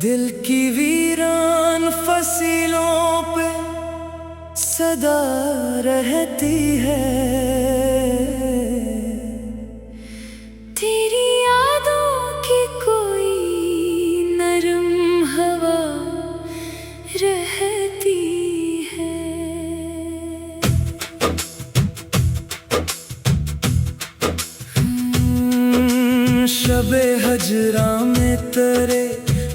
दिल की वीरान फसीलों पे सदा रहती है, तेरी यादों की कोई नरम हवा रहती है। शबे हजरा में तेरे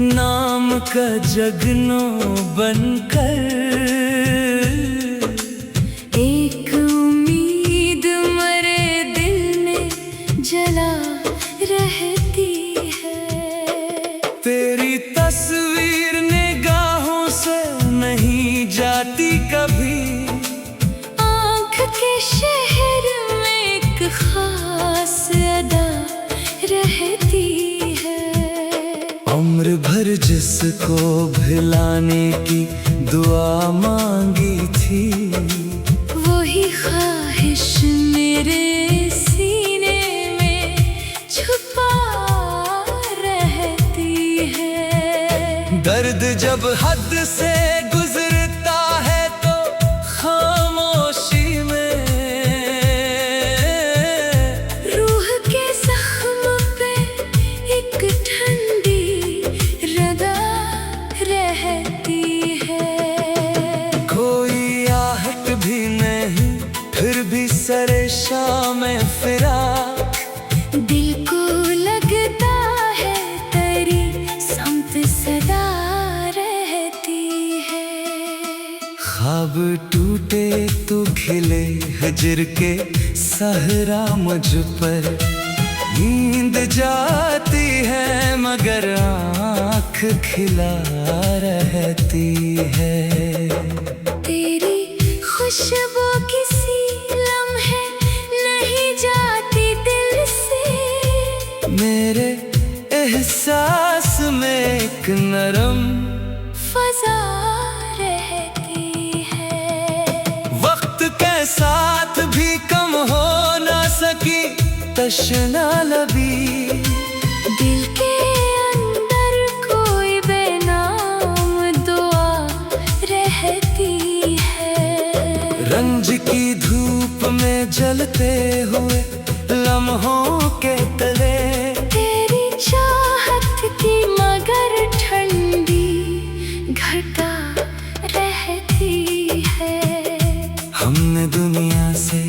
नाम का जगनो बनकर एक उम्मीद मरे दिल में जला रहती है। तेरी तस्वीर निगाहों से नहीं जाती कभी, आँख के शहर में एक खास अदा रहती है। उम्र भर जिसको भिलाने की दुआ मांगी थी, वही ख्वाहिश मेरे सीने में छुपा रहती है। दर्द जब हद से गुजरता है तो खामोशी में रूह के जख्म पे एक ठंडी रदा रहती है। कोई आहट भी नहीं फिर भी सरे शाम फिरा, दिल को लगता है तेरी समत सदा रहती है। ख्वाब टूटे तो खिले हिज्र के सहरा मुझ पर, नींद जाती है मगर आँख खिला रहती है। तेरी खुशबू किसी लम्हे नहीं जाती दिल से, मेरे एहसास में एक नरम फजा रहती है। वक्त के साथ भी कम हो ना सकी तशना लबी, दिल के अंदर कोई बेनाम दुआ रहती है। रंज की धूप में जलते हुए लम्हों के तले, तेरी चाहत की मगर ठंडी घटा रहती है। हमने दुनिया से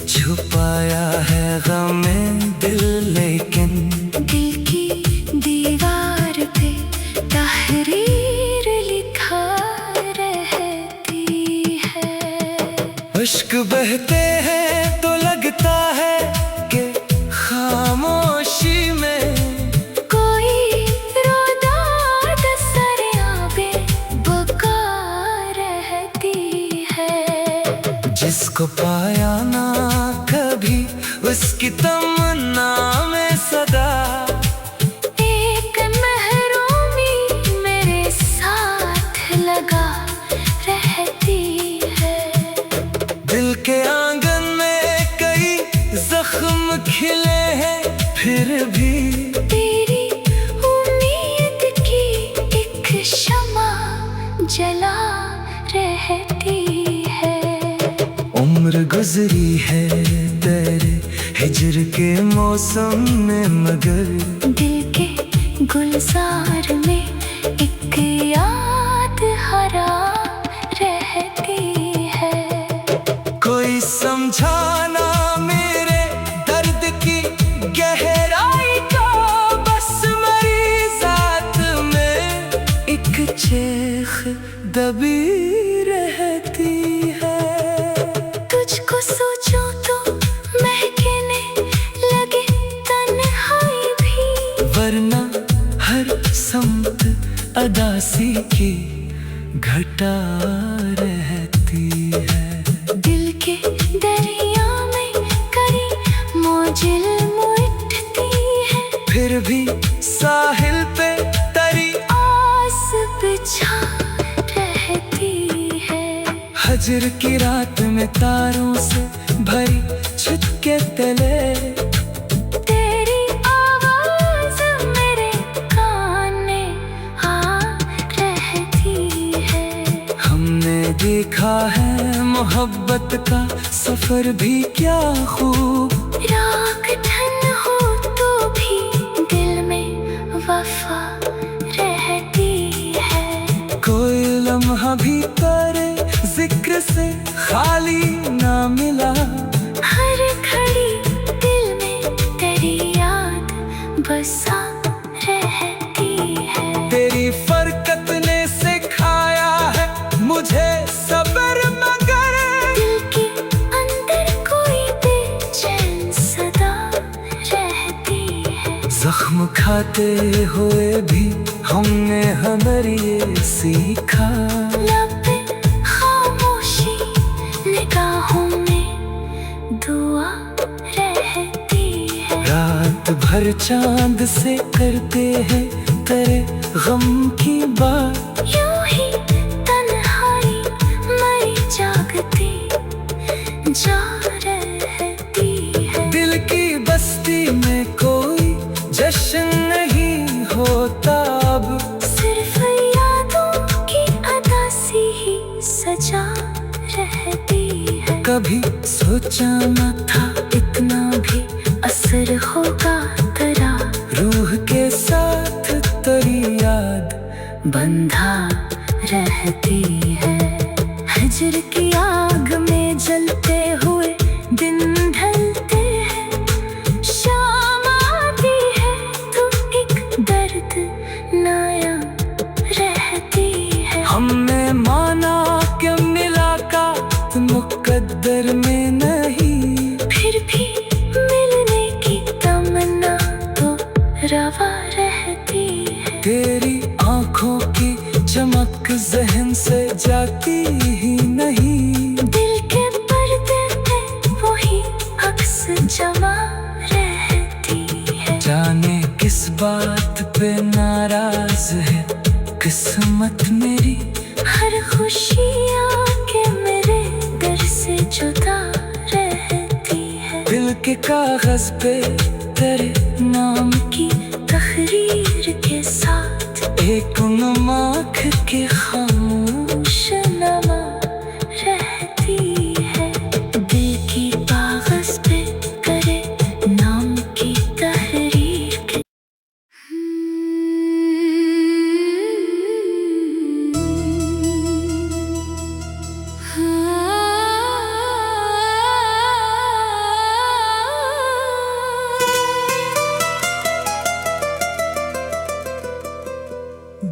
छुपाया है गमे दिल, लेकिन दिल की दीवार पे तहरीर लिखा रहती है। इश्क बहते हैं तो लगता है कि खामोशी में कोई रोदाद सरियाबे बका रहती है। जिसको पाया ना कभी उसकी तमन्ना में सदा एक महरूमी मेरे साथ लगा रहती है। दिल के आंगन में कई जख्म खिले हैं फिर भी तेरी उम्मीद की एक शमा जला रहती है। उम्र गुजरी है तेरे हिज्र के मौसम में, मगर दिल के गुलजार में एक याद हरा रहती है। कोई समझाना मेरे दर्द की गहराई का, बस मेरी जात में एक चेख दबी रहती है। तुझको सोचो तो महकने लगे तन्हाई भी, वरना हर समत अदासी की घटा रहती है। दिल के दरिया में करी मोजिल उठती है, फिर भी साहिल पे तरी आस बिछा रहती है। हजर की रात में तारों से भरी छत के तले, तेरी आवाज मेरे कान में आ मोहब्बत का सफर भी क्या खूब। राख धन हो तो भी दिल में वफा रहती है। कोई लम्हा भी तेरे जिक्र से खाली ना मिला। हर घड़ी दिल में तेरी याद बसा रहती है। तेरी फरकत ने सिखाया है मुझे सब्र, मगर दिल के अंदर कोई बेचैन सदा रहती है। जख्म खाते हुए भी हमने हमर ये सीखा। लब पे खामोशी निगाहों में दुआ रहती है। रात भर चांद से करते हैं तेरे गम की बात। यूं ही तन्हाई मरी जागती जा रहती है। दिल की बस्ती में कोई जश्न नहीं होता अब। सिर्फ यादों की अदासी ही सजा रहती है। कभी सोचा न था इतना भी असर होगा तेरा। रूह के साथ तेरी याद बंधा रहती है। हिजर की आग में जलते हुए दिन ढलते हैं। शाम आती है तो एक दर्द नया रहती है। हमने माना कि मुलाकात मुकद्दर में नहीं। फिर भी मिलने की तमन्ना तो रवा रहती है। तेरी आंखों की चमक जहन से जाती ही नहीं। दिल के पर्दे पे वही अक्स जमा रहती है। जाने किस बात पे नाराज है किस्मत मेरी। हर खुशी आके मेरे दर से जुदा रहती है। दिल के कागज पे तेरे नाम की तहरीर के साथ एक नमक के खामोश नमा रहती है। दिल की कागज पे करे नाम की तहरीर के।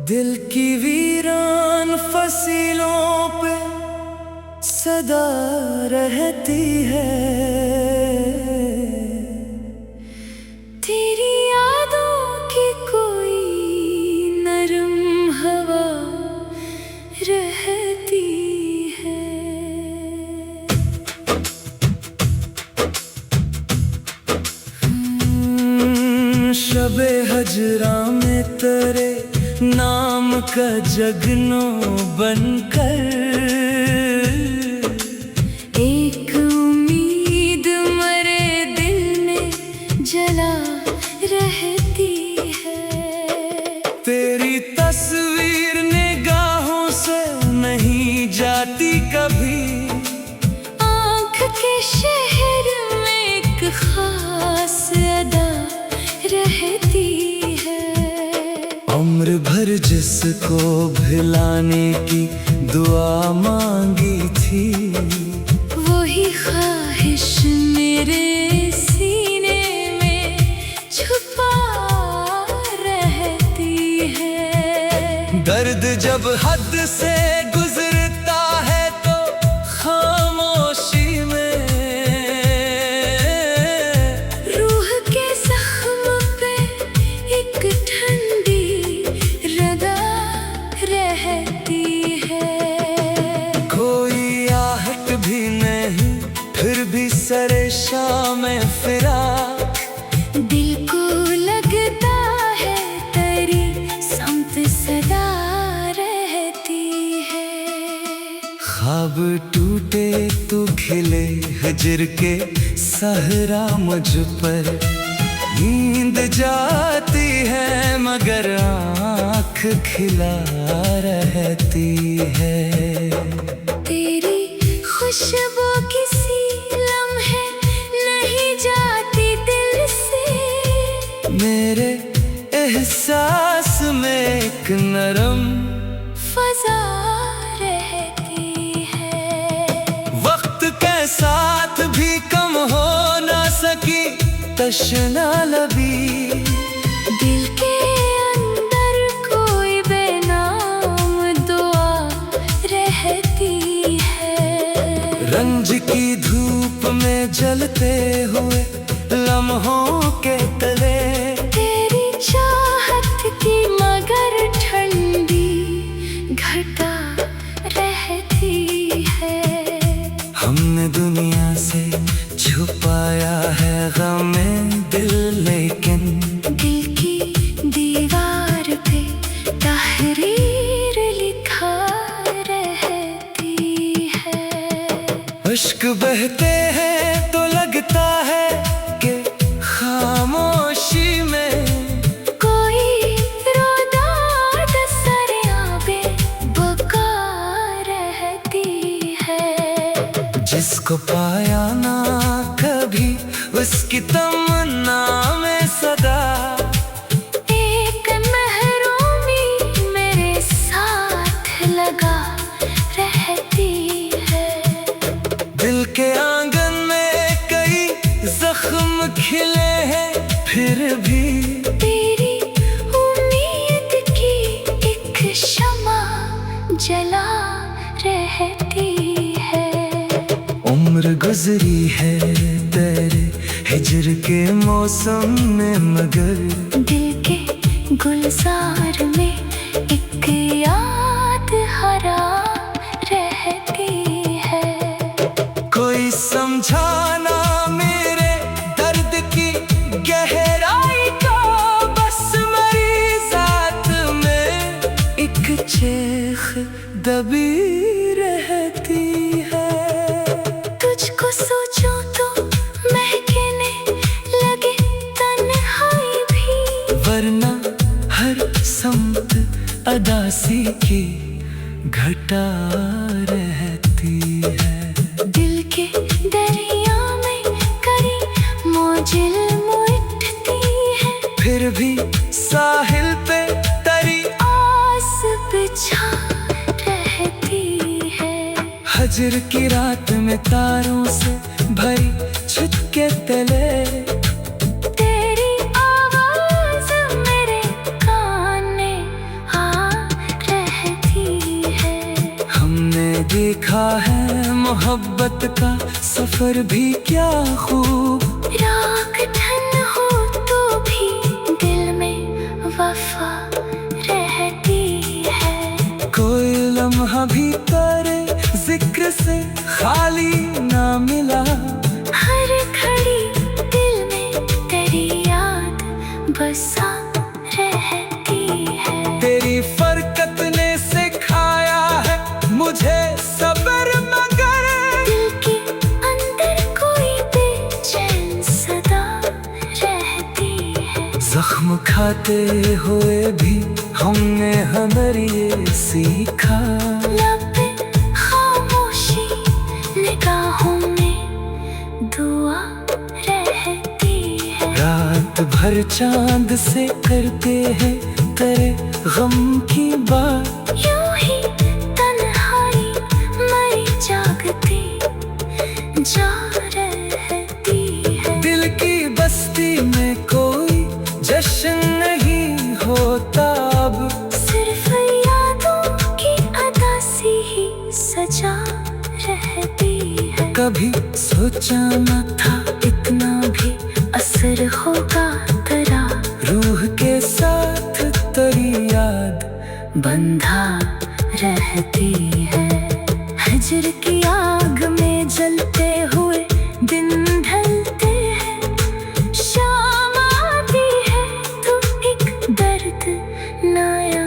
दिल की वीरान फसीलों पे सदा रहती है। तेरी यादों की कोई नरम हवा रहती है। शबे हजरा में तेरे नाम का जगनो बनकर एक उम्मीद मरे दिल में जला रहती है। तेरी तस्वीर निगाहों से नहीं जाती कभी। आँख के शहर में एक खास अदा रहती है। उम्र भर जिसको भिलाने की दुआ मांगी थी। वही ख्वाहिश मेरे सीने में छुपा रहती है। दर्द जब हद से गुजरता है तो खामोशी में रूह के जख्म पे एक ठंडी रदा रहती है। कोई आहट भी नहीं फिर भी सरे शाम फिरा। दिल को लगता है तेरी समत सदा रहती है। ख्वाब टूटे तो खिले हिजर के सहरा मुझ पर। नींद जाती है मगर आँख खिला रहती है। तेरी खुशबू किसी लम्हे नहीं जाती दिल से। मेरे एहसास में एक नरम फजा रहती है। वक्त के साथ भी कम हो ना सकी तशना लबी। दिल के अंदर कोई बेनाम दुआ रहती है। रंज की धूप में जलते हुए लम्हों के तले तेरी चाहत की मगर ठंडी घटा रहती है। हमने दुनिया से छुपाया है गमे दिल, लेकिन दिल की दीवार पे तहरीर लिखा रहती है। अश्क बहते हैं तो लगता है कि खामोशी में कोई रोदाद सरियाबे बका रहती है। जिसको पाया ना कभी उसकी तमन्ना में सदा एक महरूमी मेरे साथ लगा रहती है। दिल के आंगन में कई जख्म खिले हैं, फिर भी तेरी उम्मीद की एक शमा जला रहती है। उम्र गुजरी है तेरे हिजर के मौसम में, मगर दिल के गुलजार में एक याद हरा रहती है। कोई समझाना मेरे दर्द की गहराई को, बस मेरी जात में एक चेख दबी रहती है। तुझको सोचूं तो महकने लगे तन्हाई भी, वरना हर समत अदासी की घटा रहती है। दिल के दरिया में करी मोजिल उठती है। फिर भी साहिल पे तरी आस बिछा रहती है। हजर की रात में तारों से भरी छत के तले तेरी आवाज मेरे कान में आ रहती है। हमने देखा है मोहब्बत का सफर भी क्या खूब। राख धन हो तो भी दिल में वफा रहती है। कोई लम्हा भी तेरे जिक्र से खाली ना मिला। हर घड़ी दिल में तेरी याद बसा रहती है। तेरी फरकत ने सिखाया है मुझे सब्र, मगर दिल के अंदर कोई बेचैन सदा रहती है। जख्म खाते हुए भी हमने हमें ये सीखा। लब पे खामोशी निगाहों में दुआ रहती है। रात भर चांद से करते हैं तेरे गम की बात। यूं ही तन्हाई मरी जागती जा रहती है। दिल की बस्ती में कोई जश्न नहीं होता अब, सिर्फ यादों की अदासी ही सजा रहती है। कभी सोचा न था इतना भी असर होगा तेरा। रूह के साथ तेरी याद बंधा रहती है। हिजर की आग में जलते हुए दिन ढलते हैं। शाम आती है तो एक दर्द नया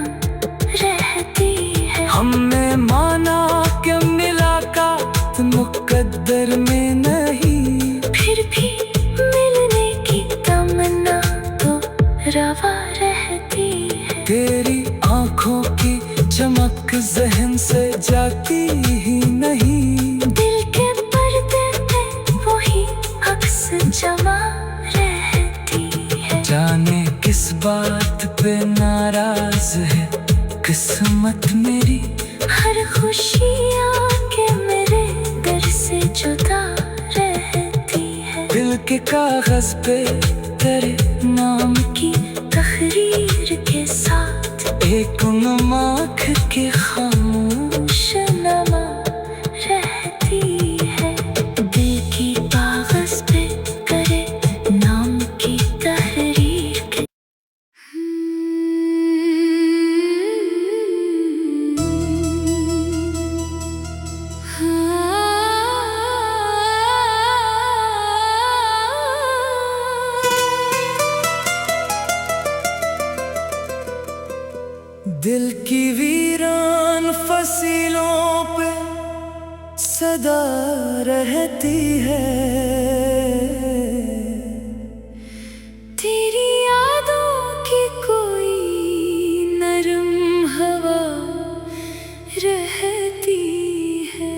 रहती है। हमने माना कि मुलाकात मुकद्दर में नहीं, फिर भी मिलने की तमन्ना तो रवा रहती है। तेरी आंखों की चमक जहन से जाती ही नहीं। दिल के बात पे नाराज है किस्मत मेरी। हर खुशी आके मेरे घर से जुदा रहती है। दिल के कागज पे तेरे नाम की तहरीर के साथ एक नमक के खामोश नमा रहती है। दिल की कागज पे करे नाम की तहरीर के दिल की वीरान फसीलों पे सदा रहती है। तेरी यादों की कोई नरम हवा रहती है।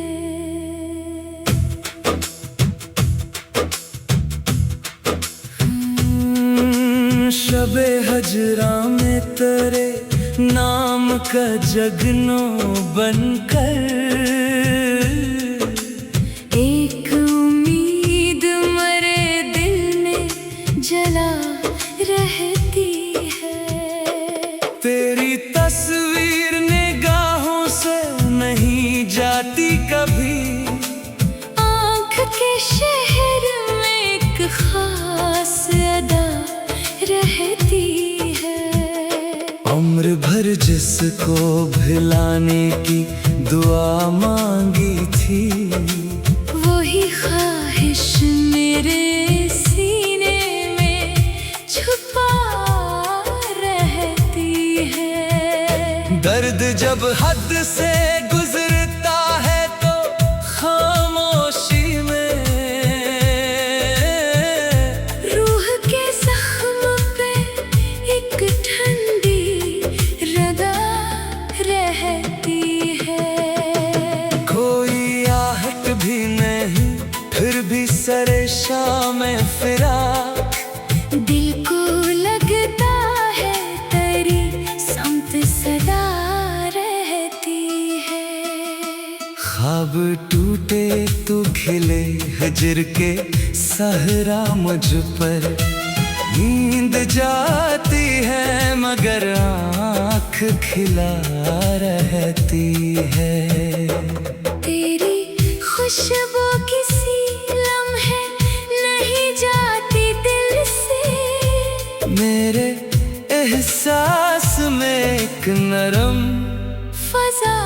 शबे हजरा में तेरे नाम का जगनो बनकर एक उम्मीद मरे दिल में जला रहती है। तेरी तस्वीर निगाहों से नहीं जाती कभी। आँख के शहर में एक खास अदा रहती है। उम्र भर जिसको भिलाने की दुआ मांगी थी वही ख्वाहिश मेरे सीने में छुपा रहती है। दर्द जब हद से गुजरता है तो खामोशी में रूह के जख्म पे एक ठंडी रदा रहती है। कोई आहट भी नहीं फिर भी सरे शाम फिरा। दिल को लगता है तेरी समत सदा रहती है। ख्वाब टूटे तो खिले हिजर के सहरा मुझ पर। नींद जाती है मगर आँख खिला रहती है। तेरी खुशबू किसी लम्हे नहीं जाती दिल से। मेरे एहसास में एक नरम फजा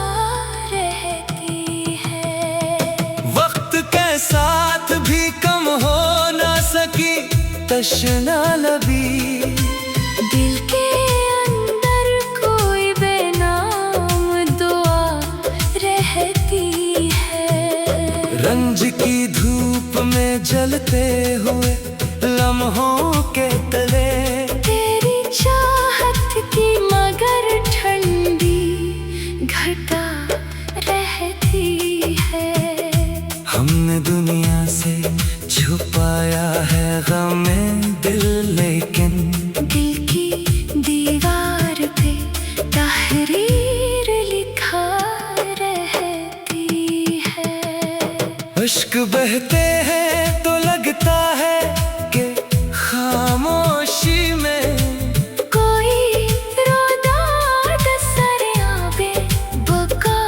रहती है। वक्त के साथ भी कम हो ना सकी तशना लबी। दिल के अंदर कोई बेनाम दुआ रहती है। रंज की धूप में जलते हुए लम्हों के तले तेरी चाहत की मगर ठंडी घटा रहती है। हमने दुनिया से छुपाया है गमे दिल लेकिन दिल की दीवार पे तहरीर लिखा रहती है। इश्क बहते हैं तो लगता है कि खामोशी में कोई रोदाद सरियाबे बका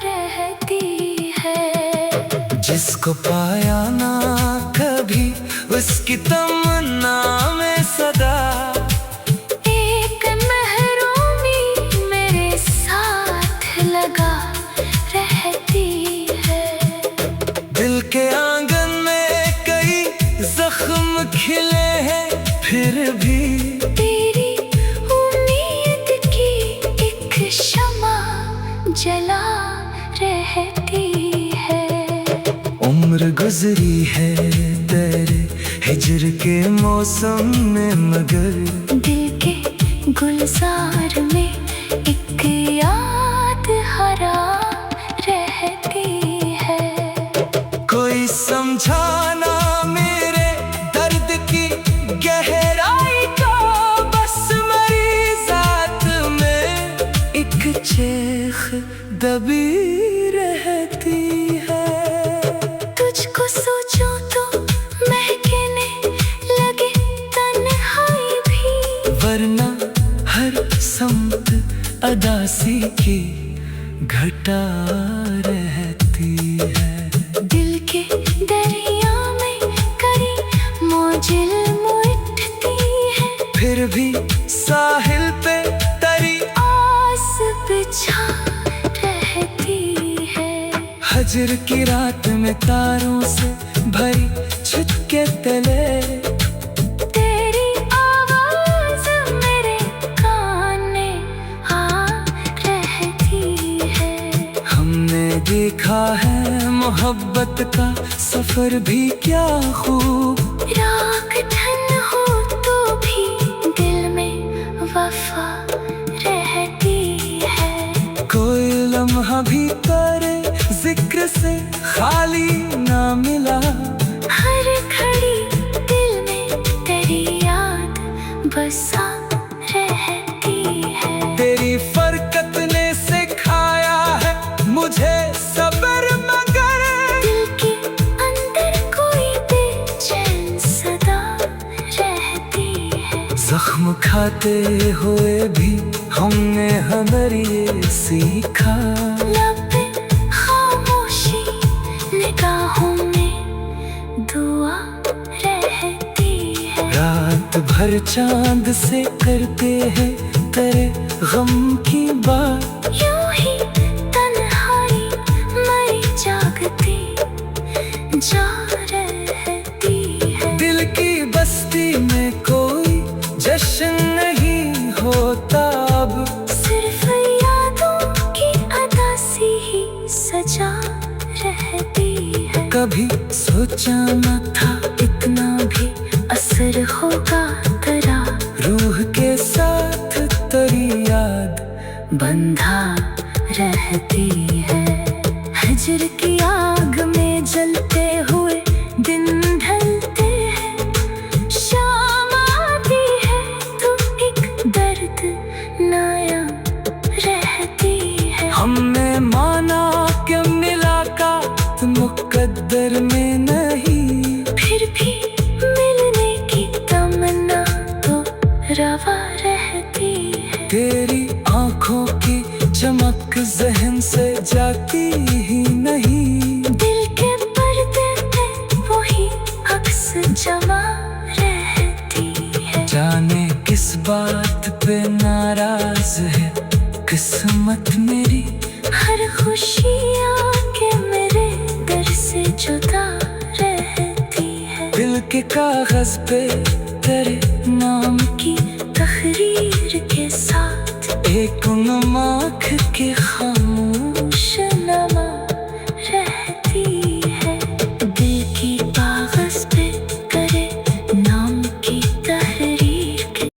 रहती है। जिसको पाया ना कभी उसकी तमन्ना में सदा एक महरूमी मेरे साथ लगा रहती है। दिल के आंगन में कई जख्म खिले हैं फिर भी तेरी उम्मीद की एक शमा जला रहती है। उम्र गुजरी है तेरे हिजर के मौसम में मगर दिल के गुलजार में एक याद हरा रहती है। कोई समझाना मेरे दर्द की गहराई को बस दबी रहती है। तुझको सोचो तो महकने लगे तन्हाई भी, वरना हर सम्त अदासी की घटा रहती है। दिल के दरिया में करी मोजिल उठती है, फिर भी साहिल पे तरी आस बिछा रहती है। हजर की रात में तारों से भरी छत के तले, तेरी आवाज मेरे कान में आ रहती है। हमने देखा है मोहब्बत का सफर भी क्या खूब, राख धन हो तो भी दिल में वफा रहती है। कोई लम्हा भी तेरे जिक्र से खाली ना मिला, हर घड़ी दिल में तेरी याद बसा रहती है। तेरी फरकत ने सिखाया है मुझे सब्र, मगर दिल के अंदर कोई बेचैन सदा रहती है। जख्म खाते हुए भी हमने हदर ये सीखा, लब पे खामोशी निगाहों में दुआ रहती है। रात भर चांद से करते हैं तेरे गम की बात, यूं ही तन्हाई मरी जागती जा रहती है। दिल की बस्ती में कोई जश्न नहीं होता अब, सिर्फ यादों की अदासी ही सजा रहती है। कभी सोचा न था इतना भी असर होगा तेरा, रूह के साथ तेरी याद बंधा रहती है। हजर की आग में जलते हुए दिन ढलते हैं, शाम आती है तो एक दर्द नया रहती है। हमने माना कि मुलाकात मुकद्दर में नहीं, फिर भी मिलने की तमन्ना तो रवा रहती है। तेरी आंखों की चमक जहन से जाती ही नहीं, दिल के पर्दे पे वही अक्स जमा रहती है। जाने किस बात पे नाराज है किस्मत मेरी, हर खुशी आके मेरे दर से जुदा रहती है। दिल के कागज पे तेरे नाम की